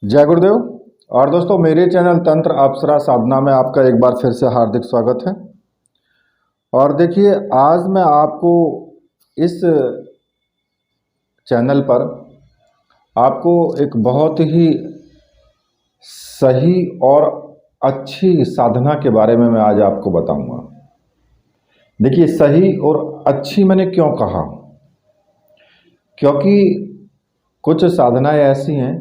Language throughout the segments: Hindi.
जय गुरुदेव। और दोस्तों, मेरे चैनल तंत्र अप्सरा साधना में आपका एक बार फिर से हार्दिक स्वागत है। और देखिए, आज मैं आपको इस चैनल पर आपको एक बहुत ही सही और अच्छी साधना के बारे में मैं आज आपको बताऊंगा। देखिए, सही और अच्छी मैंने क्यों कहा, क्योंकि कुछ साधनाएं ऐसी हैं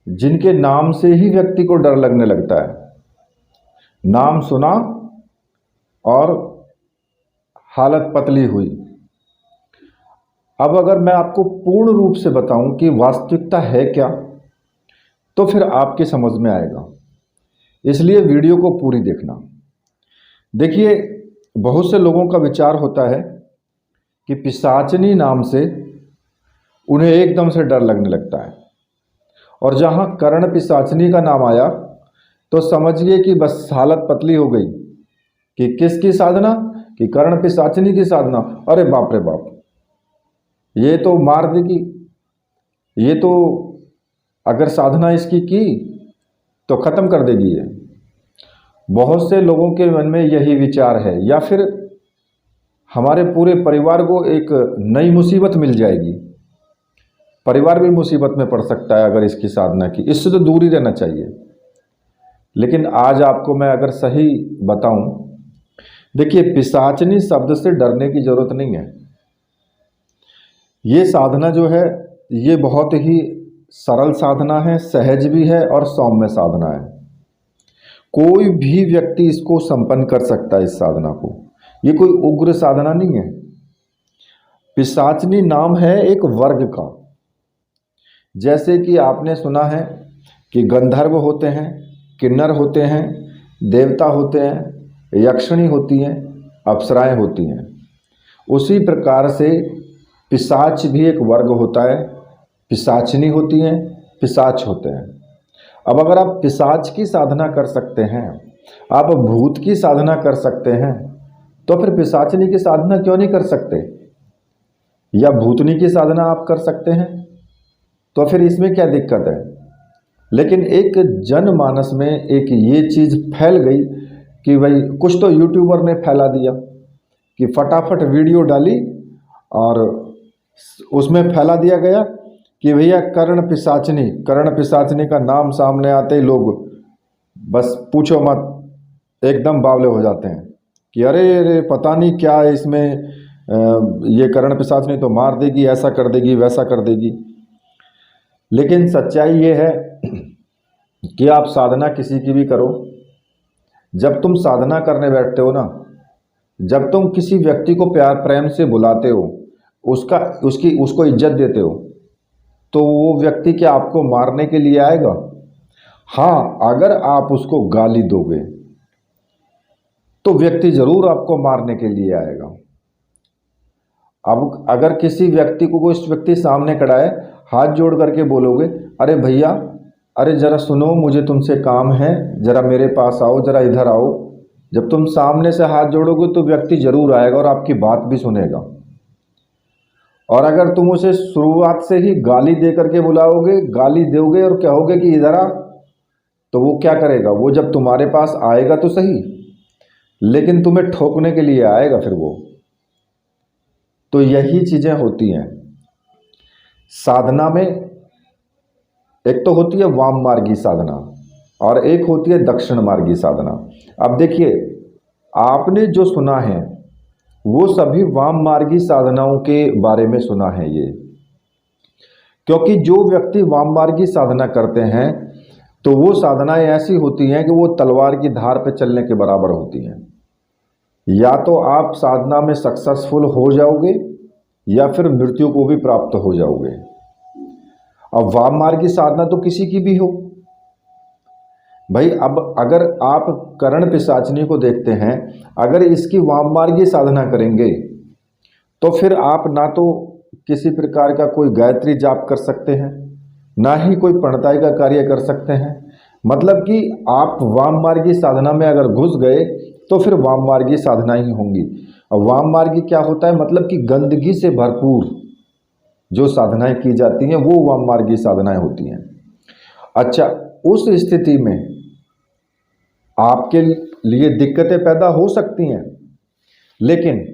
जिनके नाम से ही व्यक्ति को डर लगने लगता है। नाम सुना और हालत पतली हुई। अब अगर मैं आपको पूर्ण रूप से बताऊं कि वास्तविकता है क्या, तो फिर आपके समझ में आएगा। इसलिए वीडियो को पूरी देखना। देखिए, बहुत से लोगों का विचार होता है कि पिशाचनी नाम से उन्हें एकदम से डर लगने लगता है, और जहां कर्ण पिशाचनी का नाम आया तो समझिए कि बस हालत पतली हो गई। कि किसकी साधना? कि कर्ण पिशाचनी की साधना। अरे बाप रे बाप, ये तो मार देगी, ये तो अगर साधना इसकी की तो खत्म कर देगी। ये बहुत से लोगों के मन में यही विचार है, या फिर हमारे पूरे परिवार को एक नई मुसीबत मिल जाएगी, परिवार भी मुसीबत में पड़ सकता है अगर इसकी साधना की। इससे तो दूर ही रहना चाहिए। लेकिन आज आपको मैं अगर सही बताऊं, देखिए, पिशाचनी शब्द से डरने की जरूरत नहीं है। ये साधना जो है, ये बहुत ही सरल साधना है, सहज भी है और सौम्य साधना है। कोई भी व्यक्ति इसको संपन्न कर सकता है, इस साधना को। ये कोई उग्र साधना नहीं है। पिशाचनी नाम है एक वर्ग का। जैसे कि आपने सुना है कि गंधर्व होते हैं, किन्नर होते हैं, देवता होते हैं, यक्षिणी होती हैं, अप्सराएं होती हैं। उसी प्रकार से पिशाच भी एक वर्ग होता है। पिशाचनी होती हैं, पिशाच होते हैं। अब अगर आप पिशाच की साधना कर सकते हैं, आप भूत की साधना कर सकते हैं, तो फिर पिशाचनी की साधना क्यों नहीं कर सकते? या भूतनी की साधना आप कर सकते हैं, तो फिर इसमें क्या दिक्कत है? लेकिन एक जनमानस में एक ये चीज़ फैल गई कि भाई कुछ तो यूट्यूबर ने फैला दिया कि फटाफट वीडियो डाली और उसमें फैला दिया गया कि भैया कर्ण पिशाचनी का नाम सामने आते ही लोग बस पूछो मत, एकदम बावले हो जाते हैं कि अरे अरे पता नहीं क्या है इसमें, ये कर्ण पिशाचनी तो मार देगी, ऐसा कर देगी, वैसा कर देगी। लेकिन सच्चाई ये है कि आप साधना किसी की भी करो, जब तुम साधना करने बैठते हो ना, जब तुम किसी व्यक्ति को प्यार प्रेम से बुलाते हो, उसको इज्जत देते हो, तो वो व्यक्ति क्या आपको मारने के लिए आएगा? हाँ, अगर आप उसको गाली दोगे तो व्यक्ति जरूर आपको मारने के लिए आएगा। अब अगर किसी व्यक्ति को कोई व्यक्ति सामने खड़ा है, हाथ जोड़ करके बोलोगे, अरे भैया, अरे ज़रा सुनो, मुझे तुमसे काम है, ज़रा मेरे पास आओ, ज़रा इधर आओ। जब तुम सामने से हाथ जोड़ोगे तो व्यक्ति जरूर आएगा और आपकी बात भी सुनेगा। और अगर तुम उसे शुरुआत से ही गाली दे करके बुलाओगे, गाली दोगे और कहोगे कि इधर आ, तो वो क्या करेगा? वो जब तुम्हारे पास आएगा तो सही, लेकिन तुम्हें ठोकने के लिए आएगा फिर वो। तो यही चीज़ें होती हैं साधना में। एक तो होती है वाम मार्गी साधना और एक होती है दक्षिण मार्गी साधना। अब देखिए, आपने जो सुना है वो सभी वाम मार्गी साधनाओं के बारे में सुना है ये, क्योंकि जो व्यक्ति वाम मार्गी साधना करते हैं तो वो साधनाएं ऐसी होती हैं कि वो तलवार की धार पे चलने के बराबर होती हैं। या तो आप साधना में सक्सेसफुल हो जाओगे या फिर मृत्यु को भी प्राप्त हो जाओगे। अब वाम मार्ग की साधना तो किसी की भी हो भाई। अब अगर आप कर्ण पिशाचनी को देखते हैं, अगर इसकी वाम मार्गी साधना करेंगे तो फिर आप ना तो किसी प्रकार का कोई गायत्री जाप कर सकते हैं, ना ही कोई प्रणताई का कार्य कर सकते हैं। मतलब कि आप वाम मार्गी साधना में अगर घुस गए तो फिर वाम मार्गी साधना ही होंगी। अब वाम मार्गी क्या होता है? मतलब कि गंदगी से भरपूर जो साधनाएं की जाती हैं वो वाम मार्गी साधनाएं होती हैं। अच्छा, उस स्थिति में आपके लिए दिक्कतें पैदा हो सकती हैं, लेकिन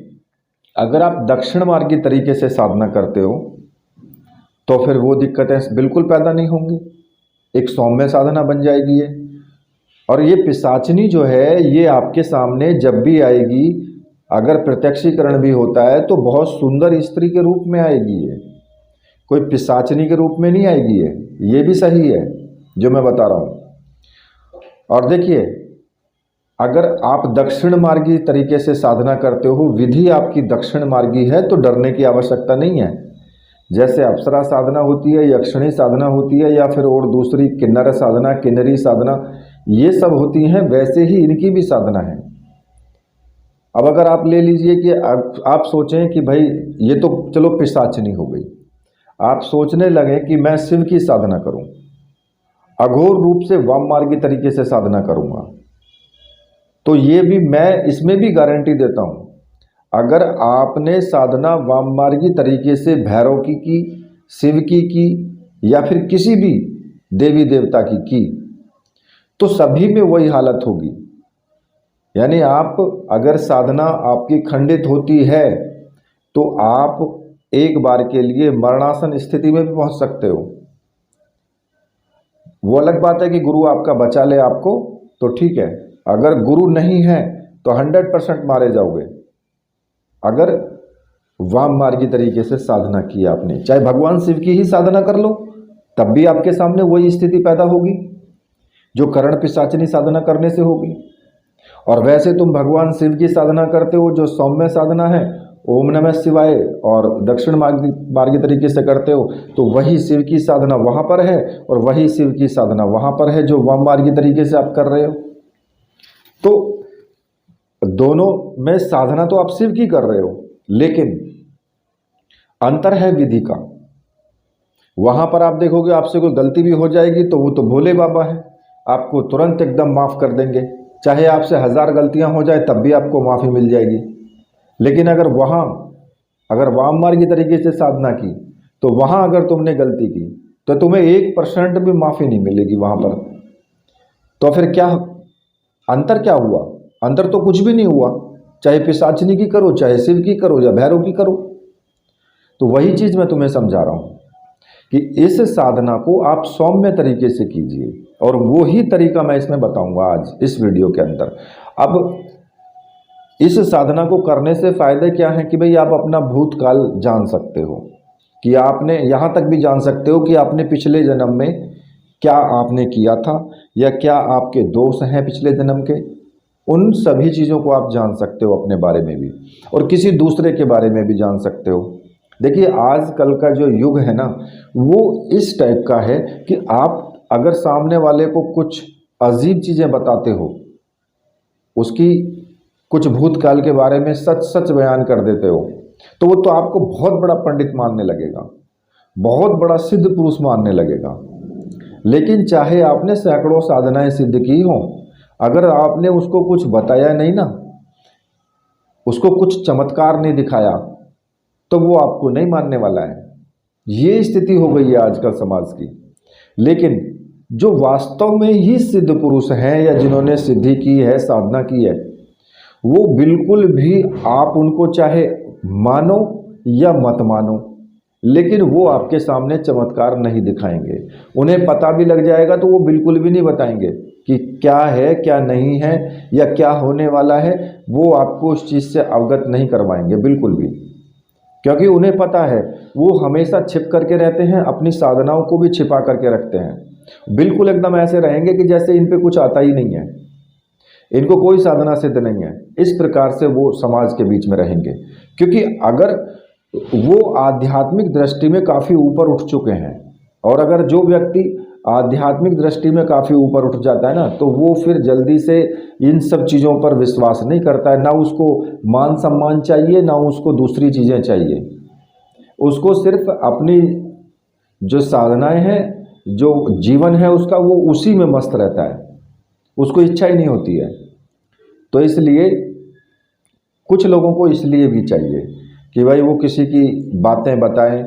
अगर आप दक्षिण मार्गी तरीके से साधना करते हो तो फिर वो दिक्कतें बिल्कुल पैदा नहीं होंगी। एक सौम्य साधना बन जाएगी ये। और ये पिशाचनी जो है ये आपके सामने जब भी आएगी, अगर प्रत्यक्षीकरण भी होता है तो बहुत सुंदर स्त्री के रूप में आएगी। ये कोई पिशाचनी के रूप में नहीं आएगी। ये भी सही है जो मैं बता रहा हूँ। और देखिए, अगर आप दक्षिण मार्गी तरीके से साधना करते हो, विधि आपकी दक्षिण मार्गी है, तो डरने की आवश्यकता नहीं है। जैसे अप्सरा साधना होती है, यक्षिणी साधना होती है, या फिर और दूसरी किन्नर साधना, किन्नरी साधना, ये सब होती हैं, वैसे ही इनकी भी साधना है। अब अगर आप ले लीजिए कि आप सोचें कि भाई ये तो चलो पिशाचनी हो गई, आप सोचने लगे कि मैं शिव की साधना करूं, अघोर रूप से वाम मार्गी तरीके से साधना करूंगा, तो ये भी मैं इसमें भी गारंटी देता हूं, अगर आपने साधना वाम मार्गी तरीके से भैरव की, शिव की या फिर किसी भी देवी देवता की, तो सभी में वही हालत होगी। यानी आप अगर साधना आपकी खंडित होती है तो आप एक बार के लिए मरणासन स्थिति में भी पहुंच सकते हो। वो अलग बात है कि गुरु आपका बचा ले आपको, तो ठीक है। अगर गुरु नहीं है तो 100% मारे जाओगे। अगर वाम मार्गी तरीके से साधना की आपने, चाहे भगवान शिव की ही साधना कर लो, तब भी आपके सामने वही स्थिति पैदा होगी जो करण पिशाचनी साधना करने से होगी। और वैसे तुम भगवान शिव की साधना करते हो जो सौम्य साधना है, ओम नमः शिवाय, और दक्षिण मार्गी तरीके से करते हो, तो वही शिव की साधना वहाँ पर है और वही शिव की साधना वहाँ पर है जो वाम मार्गी तरीके से आप कर रहे हो। तो दोनों में साधना तो आप शिव की कर रहे हो, लेकिन अंतर है विधि का। वहाँ पर आप देखोगे आपसे कोई गलती भी हो जाएगी तो वो तो भोले बाबा है, आपको तुरंत एकदम माफ़ कर देंगे। चाहे आपसे 1000 गलतियां हो जाए तब भी आपको माफ़ी मिल जाएगी। लेकिन अगर वाम मार्गी तरीके से साधना की, तो वहाँ अगर तुमने गलती की तो तुम्हें 1% भी माफ़ी नहीं मिलेगी वहाँ पर। तो फिर क्या अंतर क्या हुआ? अंतर तो कुछ भी नहीं हुआ, चाहे पिशाचनी की करो, चाहे शिव की करो या भैरव की करो। तो वही चीज़ मैं तुम्हें समझा रहा हूँ कि इस साधना को आप सौम्य तरीके से कीजिए, और वो ही तरीका मैं इसमें बताऊंगा आज इस वीडियो के अंदर। अब इस साधना को करने से फ़ायदे क्या हैं कि भाई आप अपना भूतकाल जान सकते हो, कि आपने यहाँ तक भी जान सकते हो कि आपने पिछले जन्म में क्या आपने किया था, या क्या आपके दोष हैं पिछले जन्म के। उन सभी चीज़ों को आप जान सकते हो अपने बारे में भी, और किसी दूसरे के बारे में भी जान सकते हो। देखिए, आजकल का जो युग है ना, वो इस टाइप का है कि आप अगर सामने वाले को कुछ अजीब चीज़ें बताते हो, उसकी कुछ भूतकाल के बारे में सच सच बयान कर देते हो, तो वो तो आपको बहुत बड़ा पंडित मानने लगेगा, बहुत बड़ा सिद्ध पुरुष मानने लगेगा। लेकिन चाहे आपने सैकड़ों साधनाएं सिद्ध की हो, अगर आपने उसको कुछ बताया नहीं ना, उसको कुछ चमत्कार नहीं दिखाया, तो वो आपको नहीं मानने वाला है। ये स्थिति हो गई है आजकल समाज की। लेकिन जो वास्तव में ही सिद्ध पुरुष हैं या जिन्होंने सिद्धि की है, साधना की है, वो बिल्कुल भी आप उनको चाहे मानो या मत मानो, लेकिन वो आपके सामने चमत्कार नहीं दिखाएंगे। उन्हें पता भी लग जाएगा तो वो बिल्कुल भी नहीं बताएंगे कि क्या है क्या नहीं है या क्या होने वाला है। वो आपको उस चीज़ से अवगत नहीं करवाएंगे बिल्कुल भी, क्योंकि उन्हें पता है वो हमेशा छिप करके रहते हैं, अपनी साधनाओं को भी छिपा करके रखते हैं। बिल्कुल एकदम ऐसे रहेंगे कि जैसे इन पे कुछ आता ही नहीं है, इनको कोई साधना सिद्ध नहीं है। इस प्रकार से वो समाज के बीच में रहेंगे, क्योंकि अगर वो आध्यात्मिक दृष्टि में काफ़ी ऊपर उठ चुके हैं, और अगर जो व्यक्ति आध्यात्मिक दृष्टि में काफ़ी ऊपर उठ जाता है ना, तो वो फिर जल्दी से इन सब चीज़ों पर विश्वास नहीं करता है। ना उसको मान सम्मान चाहिए, ना उसको दूसरी चीज़ें चाहिए। उसको सिर्फ अपनी जो साधनाएं हैं, जो जीवन है उसका, वो उसी में मस्त रहता है, उसको इच्छा ही नहीं होती है। तो इसलिए कुछ लोगों को इसलिए भी चाहिए कि भाई वो किसी की बातें बताएं,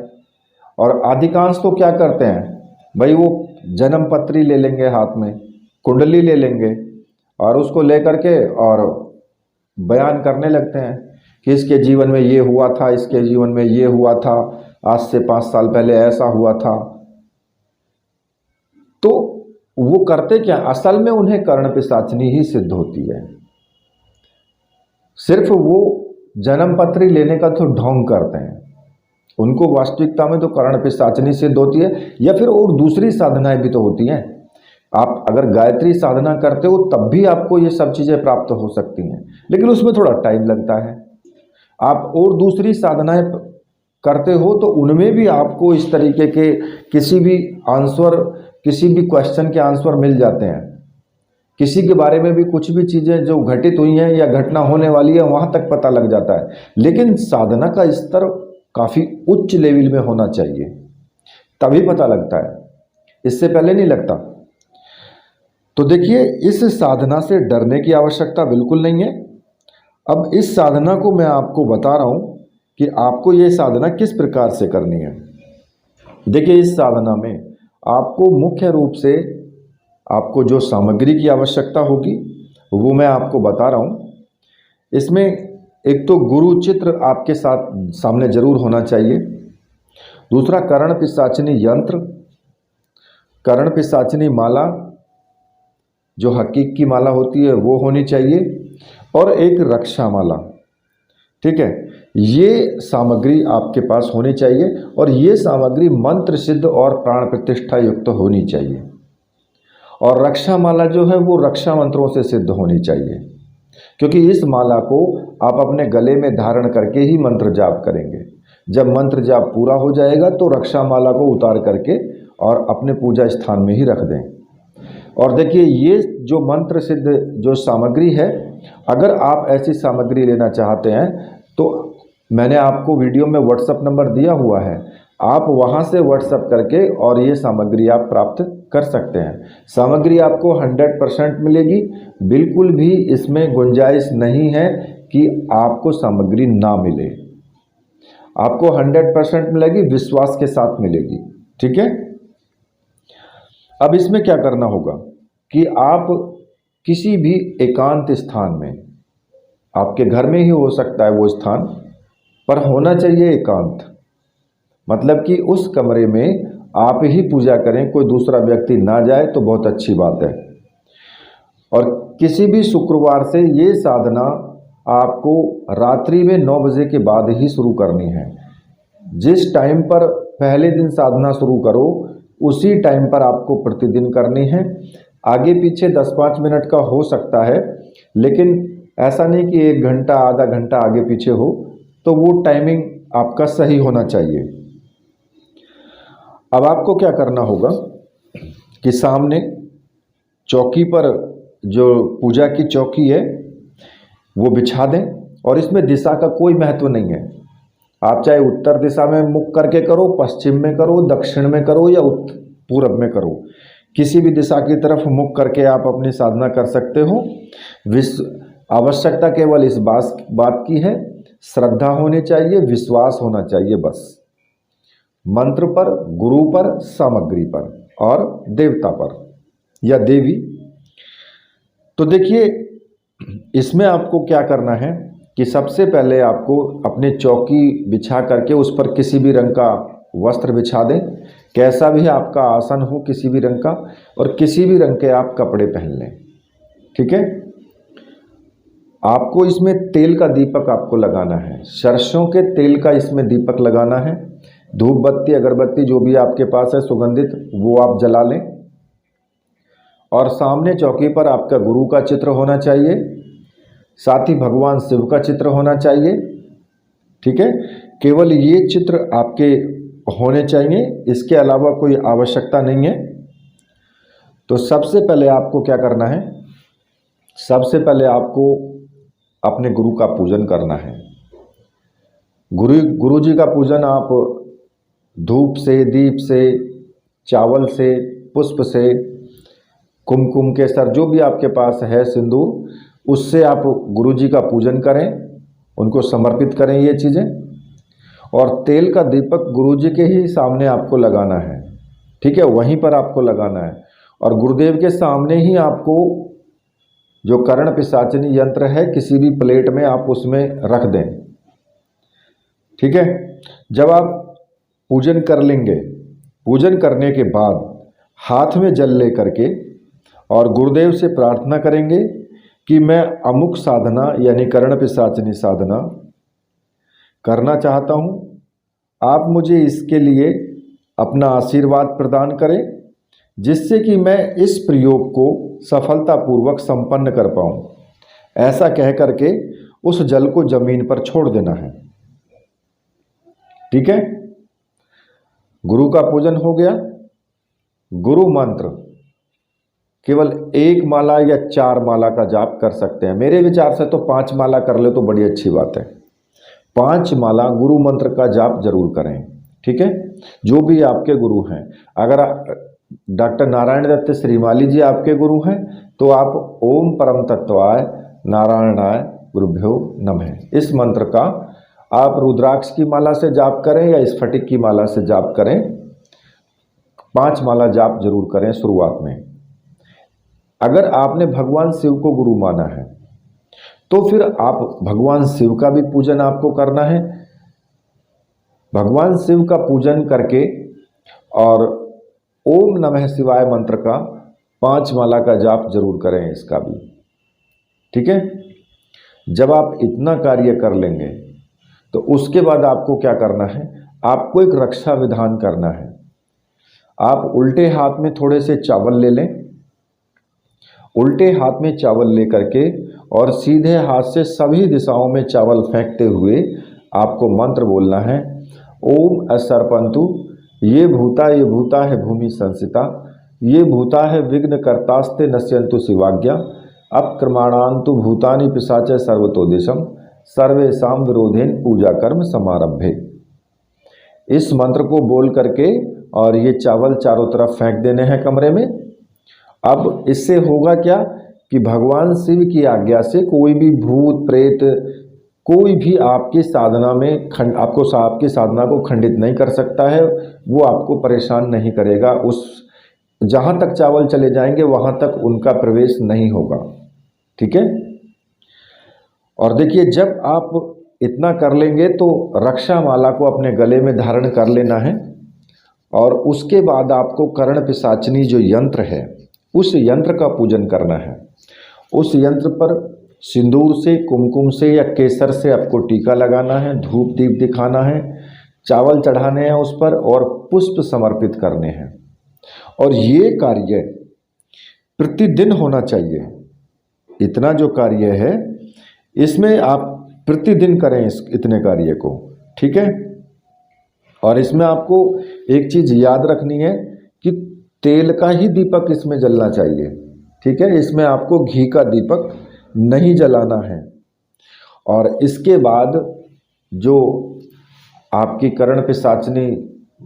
और अधिकांश तो क्या करते हैं भाई, वो जन्म पत्री ले लेंगे हाथ में, कुंडली ले लेंगे और उसको लेकर के और बयान करने लगते हैं कि इसके जीवन में ये हुआ था, इसके जीवन में ये हुआ था, आज से 5 साल पहले ऐसा हुआ था। तो वो करते क्या, असल में उन्हें कर्ण पिशाचनी ही सिद्ध होती है। सिर्फ वो जन्म पत्री लेने का तो ढोंग करते हैं, उनको वास्तविकता में तो कर्ण पिशाचनी सिद्ध होती है। या फिर और दूसरी साधनाएं भी तो होती हैं। आप अगर गायत्री साधना करते हो तब भी आपको ये सब चीज़ें प्राप्त हो सकती हैं, लेकिन उसमें थोड़ा टाइम लगता है। आप और दूसरी साधनाएं करते हो तो उनमें भी आपको इस तरीके के किसी भी आंसर, किसी भी क्वेश्चन के आंसर मिल जाते हैं। किसी के बारे में भी कुछ भी चीज़ें जो घटित हुई हैं या घटना होने वाली है वहाँ तक पता लग जाता है। लेकिन साधना का स्तर काफ़ी उच्च लेवल में होना चाहिए, तभी पता लगता है, इससे पहले नहीं लगता। तो देखिए, इस साधना से डरने की आवश्यकता बिल्कुल नहीं है। अब इस साधना को मैं आपको बता रहा हूँ कि आपको ये साधना किस प्रकार से करनी है। देखिए, इस साधना में आपको मुख्य रूप से आपको जो सामग्री की आवश्यकता होगी वो मैं आपको बता रहा हूँ। इसमें एक तो गुरु चित्र आपके साथ सामने जरूर होना चाहिए। दूसरा, कर्ण पिशाचनी यंत्र, कर्ण पिशाचनी माला जो हकीक की माला होती है वो होनी चाहिए, और एक रक्षा माला। ठीक है, ये सामग्री आपके पास होनी चाहिए, और ये सामग्री मंत्र सिद्ध और प्राण प्रतिष्ठा युक्त होनी चाहिए। और रक्षा माला जो है वो रक्षा मंत्रों से सिद्ध होनी चाहिए, क्योंकि इस माला को आप अपने गले में धारण करके ही मंत्र जाप करेंगे। जब मंत्र जाप पूरा हो जाएगा तो रक्षा माला को उतार करके और अपने पूजा स्थान में ही रख दें। और देखिए, ये जो मंत्र सिद्ध जो सामग्री है, अगर आप ऐसी सामग्री लेना चाहते हैं तो मैंने आपको वीडियो में व्हाट्सएप नंबर दिया हुआ है, आप वहां से व्हाट्सएप करके और ये सामग्री आप प्राप्त कर सकते हैं। सामग्री आपको 100% मिलेगी, बिल्कुल भी इसमें गुंजाइश नहीं है कि आपको सामग्री ना मिले। आपको 100% मिलेगी, विश्वास के साथ मिलेगी। ठीक है, अब इसमें क्या करना होगा कि आप किसी भी एकांत स्थान में, आपके घर में ही हो सकता है वो स्थान, पर होना चाहिए एकांत, मतलब कि उस कमरे में आप ही पूजा करें, कोई दूसरा व्यक्ति ना जाए तो बहुत अच्छी बात है। और किसी भी शुक्रवार से ये साधना आपको रात्रि में 9 बजे के बाद ही शुरू करनी है। जिस टाइम पर पहले दिन साधना शुरू करो उसी टाइम पर आपको प्रतिदिन करनी है। आगे पीछे 10-5 मिनट का हो सकता है, लेकिन ऐसा नहीं कि 1 घंटा आधा घंटा आगे पीछे हो, तो वो टाइमिंग आपका सही होना चाहिए। अब आपको क्या करना होगा कि सामने चौकी पर जो पूजा की चौकी है वो बिछा दें, और इसमें दिशा का कोई महत्व नहीं है। आप चाहे उत्तर दिशा में मुख करके करो, पश्चिम में करो, दक्षिण में करो या पूरब में करो, किसी भी दिशा की तरफ मुख करके आप अपनी साधना कर सकते हो। आवश्यकता केवल इस बात की है, श्रद्धा होनी चाहिए, विश्वास होना चाहिए, बस मंत्र पर, गुरु पर, सामग्री पर और देवता पर या देवी। तो देखिए, इसमें आपको क्या करना है कि सबसे पहले आपको अपनी चौकी बिछा करके उस पर किसी भी रंग का वस्त्र बिछा दें, कैसा भी आपका आसन हो किसी भी रंग का, और किसी भी रंग के आप कपड़े पहन लें। ठीक है, आपको इसमें तेल का दीपक आपको लगाना है, सरसों के तेल का इसमें दीपक लगाना है। धूप बत्ती अगरबत्ती जो भी आपके पास है सुगंधित, वो आप जला लें। और सामने चौकी पर आपका गुरु का चित्र होना चाहिए, साथ ही भगवान शिव का चित्र होना चाहिए। ठीक है, केवल ये चित्र आपके होने चाहिए, इसके अलावा कोई आवश्यकता नहीं है। तो सबसे पहले आपको क्या करना है, सबसे पहले आपको अपने गुरु का पूजन करना है। गुरु जी का पूजन आप धूप से, दीप से, चावल से, पुष्प से, कुमकुम केसर जो भी आपके पास है, सिंदूर, उससे आप गुरु जी का पूजन करें, उनको समर्पित करें ये चीज़ें। और तेल का दीपक गुरु जी के ही सामने आपको लगाना है। ठीक है, वहीं पर आपको लगाना है और गुरुदेव के सामने ही आपको जो कर्ण पिशाचनी यंत्र है किसी भी प्लेट में आप उसमें रख दें। ठीक है, जब आप पूजन कर लेंगे, पूजन करने के बाद हाथ में जल ले करके और गुरुदेव से प्रार्थना करेंगे कि मैं अमुक साधना यानी कर्ण पिशाचनी साधना करना चाहता हूँ, आप मुझे इसके लिए अपना आशीर्वाद प्रदान करें जिससे कि मैं इस प्रयोग को सफलतापूर्वक संपन्न कर पाऊँ। ऐसा कह करके उस जल को जमीन पर छोड़ देना है। ठीक है, गुरु का पूजन हो गया। गुरु मंत्र केवल 1 माला या 4 माला का जाप कर सकते हैं। मेरे विचार से तो 5 माला कर ले तो बड़ी अच्छी बात है। 5 माला गुरु मंत्र का जाप जरूर करें। ठीक है, जो भी आपके गुरु हैं, अगर डॉक्टर नारायण दत्त श्रीमाली जी आपके गुरु हैं तो आप ओम परम तत्वाय नारायणाय गुरुभ्यो नमः इस मंत्र का आप रुद्राक्ष की माला से जाप करें या स्फटिक की माला से जाप करें। 5 माला जाप जरूर करें शुरुआत में। अगर आपने भगवान शिव को गुरु माना है तो फिर आप भगवान शिव का भी पूजन आपको करना है। भगवान शिव का पूजन करके और ओम नमः शिवाय मंत्र का 5 माला का जाप जरूर करें इसका भी। ठीक है, जब आप इतना कार्य कर लेंगे तो उसके बाद आपको क्या करना है, आपको एक रक्षा विधान करना है। आप उल्टे हाथ में थोड़े से चावल ले लें, उल्टे हाथ में चावल ले करके और सीधे हाथ से सभी दिशाओं में चावल फेंकते हुए आपको मंत्र बोलना है, ओम असर्पंतु ये भूता है भूमि संसिता, ये भूता है विघ्न कर्तास्ते नश्यंतु शिवाज्ञा, अक्रमाणांतु भूतानि पिशाच सर्वतो दिशम सर्वेषां विरोधेन पूजा कर्म समारंभे। इस मंत्र को बोल करके और ये चावल चारों तरफ फेंक देने हैं कमरे में। अब इससे होगा क्या कि भगवान शिव की आज्ञा से कोई भी भूत प्रेत कोई भी आपकी साधना में आपकी साधना को खंडित नहीं कर सकता है। वो आपको परेशान नहीं करेगा। उस जहाँ तक चावल चले जाएंगे वहाँ तक उनका प्रवेश नहीं होगा। ठीक है, और देखिए जब आप इतना कर लेंगे तो रक्षा माला को अपने गले में धारण कर लेना है और उसके बाद आपको कर्ण पिशाचनी जो यंत्र है उस यंत्र का पूजन करना है। उस यंत्र पर सिंदूर से, कुमकुम से या केसर से आपको टीका लगाना है, धूप दीप दिखाना है, चावल चढ़ाने हैं उस पर और पुष्प समर्पित करने हैं। और ये कार्य प्रतिदिन होना चाहिए। इतना जो कार्य है इसमें आप प्रतिदिन करें इतने कार्य को। ठीक है, और इसमें आपको एक चीज़ याद रखनी है कि तेल का ही दीपक इसमें जलना चाहिए। ठीक है, इसमें आपको घी का दीपक नहीं जलाना है। और इसके बाद जो आपकी कर्ण पिशाचनी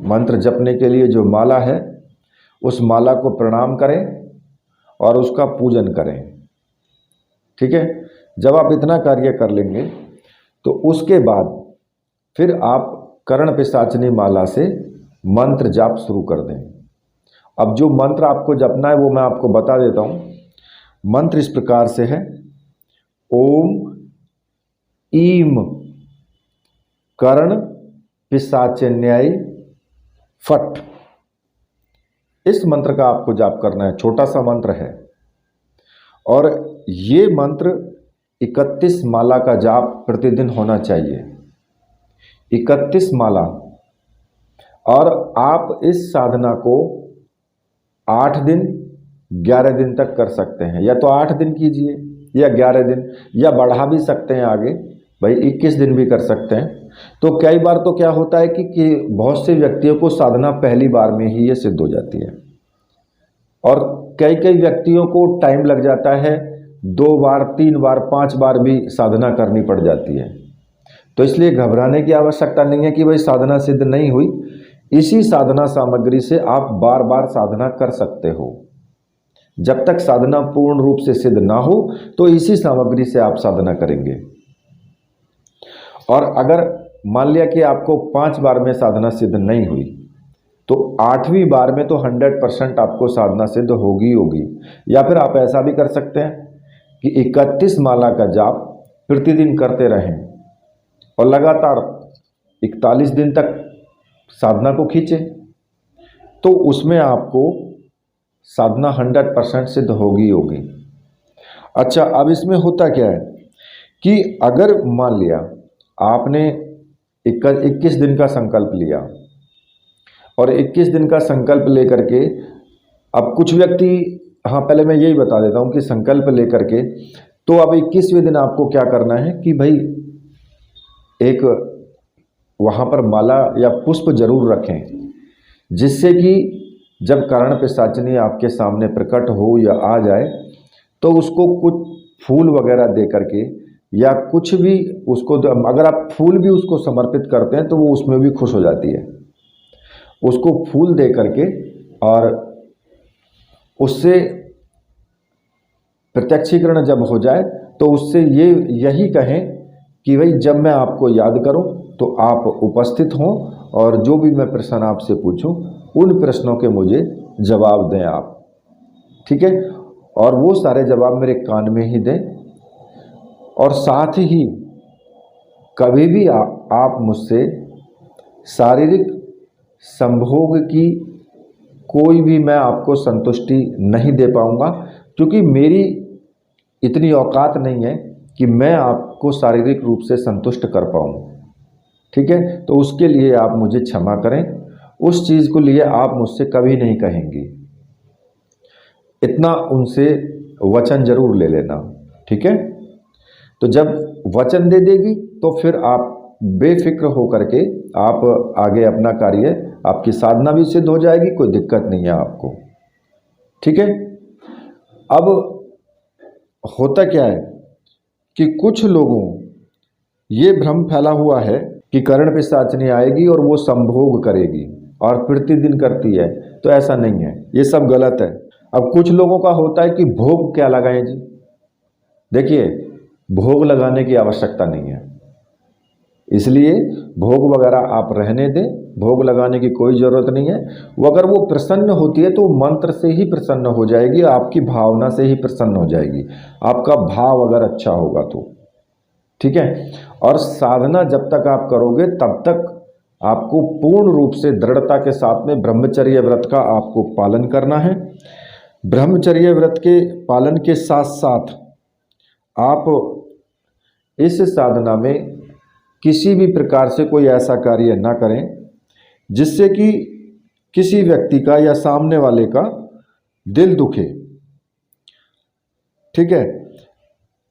मंत्र जपने के लिए जो माला है उस माला को प्रणाम करें और उसका पूजन करें। ठीक है, जब आप इतना कार्य कर लेंगे तो उसके बाद फिर आप कर्ण पिशाचनी माला से मंत्र जाप शुरू कर दें। अब जो मंत्र आपको जपना है वो मैं आपको बता देता हूँ। मंत्र इस प्रकार से है, ओम ईम कर्ण पिशाचन्याय फट। इस मंत्र का आपको जाप करना है। छोटा सा मंत्र है और ये मंत्र 31 माला का जाप प्रतिदिन होना चाहिए। 31 माला। और आप इस साधना को 8 दिन 11 दिन तक कर सकते हैं। या तो 8 दिन कीजिए या 11 दिन, या बढ़ा भी सकते हैं आगे, भाई 21 दिन भी कर सकते हैं। तो कई बार तो क्या होता है कि बहुत से व्यक्तियों को साधना पहली बार में ही ये सिद्ध हो जाती है और कई व्यक्तियों को टाइम लग जाता है, 2 बार 3 बार 5 बार भी साधना करनी पड़ जाती है। तो इसलिए घबराने की आवश्यकता नहीं है कि भाई साधना सिद्ध नहीं हुई। इसी साधना सामग्री से आप बार बार साधना कर सकते हो। जब तक साधना पूर्ण रूप से सिद्ध ना हो तो इसी सामग्री से आप साधना करेंगे। और अगर मान लिया कि आपको 5 बार में साधना सिद्ध नहीं हुई तो 8वीं बार में तो 100% आपको साधना सिद्ध होगी होगी। या फिर आप ऐसा भी कर सकते हैं कि 31 माला का जाप प्रतिदिन करते रहें और लगातार 41 दिन तक साधना को खींचें, तो उसमें आपको साधना 100% सिद्ध होगी होगी। अच्छा, अब इसमें होता क्या है कि अगर मान लिया आपने 21 दिन का संकल्प लिया और 21 दिन का संकल्प लेकर के अब कुछ व्यक्ति, हाँ पहले मैं यही बता देता हूँ कि संकल्प लेकर के तो अब 21वें दिन आपको क्या करना है कि भाई एक वहाँ पर माला या पुष्प जरूर रखें, जिससे कि जब कर्ण पिशाचिनी आपके सामने प्रकट हो या आ जाए तो उसको कुछ फूल वगैरह दे करके या कुछ भी उसको, अगर आप फूल भी उसको समर्पित करते हैं तो वो उसमें भी खुश हो जाती है। उसको फूल दे करके और उससे प्रत्यक्षीकरण जब हो जाए तो उससे यही कहें कि भाई जब मैं आपको याद करूं तो आप उपस्थित हों और जो भी मैं प्रश्न आपसे पूछूं उन प्रश्नों के मुझे जवाब दें आप, ठीक है। और वो सारे जवाब मेरे कान में ही दें और साथ ही कभी भी आप मुझसे शारीरिक संभोग की कोई भी मैं आपको संतुष्टि नहीं दे पाऊंगा, क्योंकि मेरी इतनी औकात नहीं है कि मैं आपको शारीरिक रूप से संतुष्ट कर पाऊँ, ठीक है। तो उसके लिए आप मुझे क्षमा करें, उस चीज़ को लिए आप मुझसे कभी नहीं कहेंगी, इतना उनसे वचन जरूर ले लेना, ठीक है। तो जब वचन दे देगी तो फिर आप बेफिक्र हो करके आप आगे अपना कार्य, आपकी साधना भी सिद्ध हो जाएगी, कोई दिक्कत नहीं है आपको, ठीक है। अब होता क्या है कि कुछ लोगों ये भ्रम फैला हुआ है कि कर्ण पिशाचिनी आएगी और वो संभोग करेगी और प्रतिदिन करती है, तो ऐसा नहीं है, ये सब गलत है। अब कुछ लोगों का होता है कि भोग क्या लगाएं जी, देखिए भोग लगाने की आवश्यकता नहीं है, इसलिए भोग वगैरह आप रहने दें, भोग लगाने की कोई ज़रूरत नहीं है। वो अगर वो प्रसन्न होती है तो मंत्र से ही प्रसन्न हो जाएगी, आपकी भावना से ही प्रसन्न हो जाएगी, आपका भाव अगर अच्छा होगा तो, ठीक है। और साधना जब तक आप करोगे तब तक आपको पूर्ण रूप से दृढ़ता के साथ में ब्रह्मचर्य व्रत का आपको पालन करना है। ब्रह्मचर्य व्रत के पालन के साथ साथ आप इस साधना में किसी भी प्रकार से कोई ऐसा कार्य ना करें जिससे कि किसी व्यक्ति का या सामने वाले का दिल दुखे, ठीक है।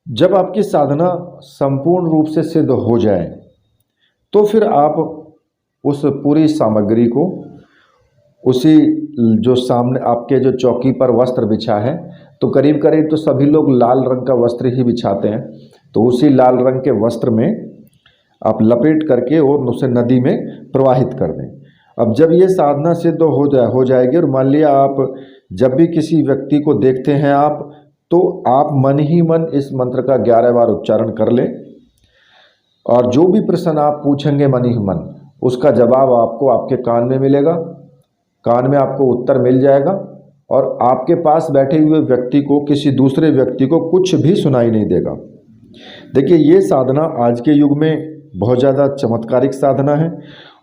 जब आपकी साधना संपूर्ण रूप से सिद्ध हो जाए तो फिर आप उस पूरी सामग्री को उसी जो सामने आपके जो चौकी पर वस्त्र बिछा है, तो करीब करीब तो सभी लोग लाल रंग का वस्त्र ही बिछाते हैं, तो उसी लाल रंग के वस्त्र में आप लपेट करके और उसे नदी में प्रवाहित कर दें। अब जब ये साधना सिद्ध हो जाएगी और मान लिया आप जब भी किसी व्यक्ति को देखते हैं आप, तो आप मन ही मन इस मंत्र का 11 बार उच्चारण कर लें और जो भी प्रश्न आप पूछेंगे मन ही मन, उसका जवाब आपको आपके कान में मिलेगा, कान में आपको उत्तर मिल जाएगा और आपके पास बैठे हुए व्यक्ति को, किसी दूसरे व्यक्ति को कुछ भी सुनाई नहीं देगा। देखिए ये साधना आज के युग में बहुत ज़्यादा चमत्कारिक साधना है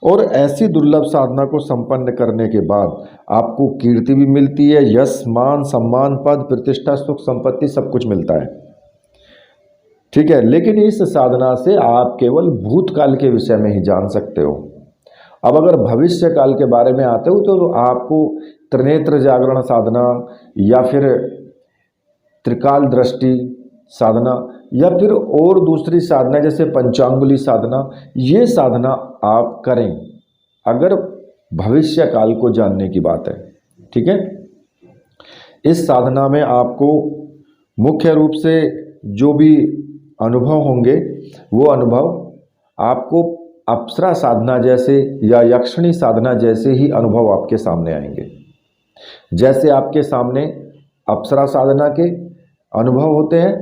और ऐसी दुर्लभ साधना को संपन्न करने के बाद आपको कीर्ति भी मिलती है, यश मान सम्मान पद प्रतिष्ठा सुख संपत्ति सब कुछ मिलता है, ठीक है। लेकिन इस साधना से आप केवल भूतकाल के विषय में ही जान सकते हो। अब अगर भविष्य काल के बारे में आते हो तो आपको त्रिनेत्र जागरण साधना या फिर त्रिकाल दृष्टि साधना या फिर और दूसरी साधना जैसे पंचांगुली साधना, ये साधना आप करें अगर भविष्य काल को जानने की बात है, ठीक है। इस साधना में आपको मुख्य रूप से जो भी अनुभव होंगे वो अनुभव आपको अप्सरा साधना जैसे या यक्षिणी साधना जैसे ही अनुभव आपके सामने आएंगे। जैसे आपके सामने अप्सरा साधना के अनुभव होते हैं,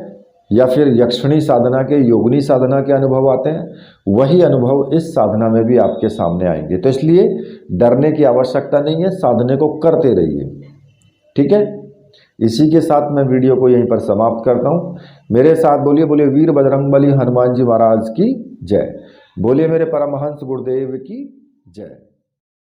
या फिर यक्षिणी साधना के, योगिनी साधना के अनुभव आते हैं, वही अनुभव इस साधना में भी आपके सामने आएंगे। तो इसलिए डरने की आवश्यकता नहीं है, साधने को करते रहिए। ठीक है, इसी के साथ मैं वीडियो को यहीं पर समाप्त करता हूँ। मेरे साथ बोलिए, बोलिए वीर बजरंगबली हनुमान जी महाराज की जय। बोलिए मेरे परमहंस गुरुदेव की जय।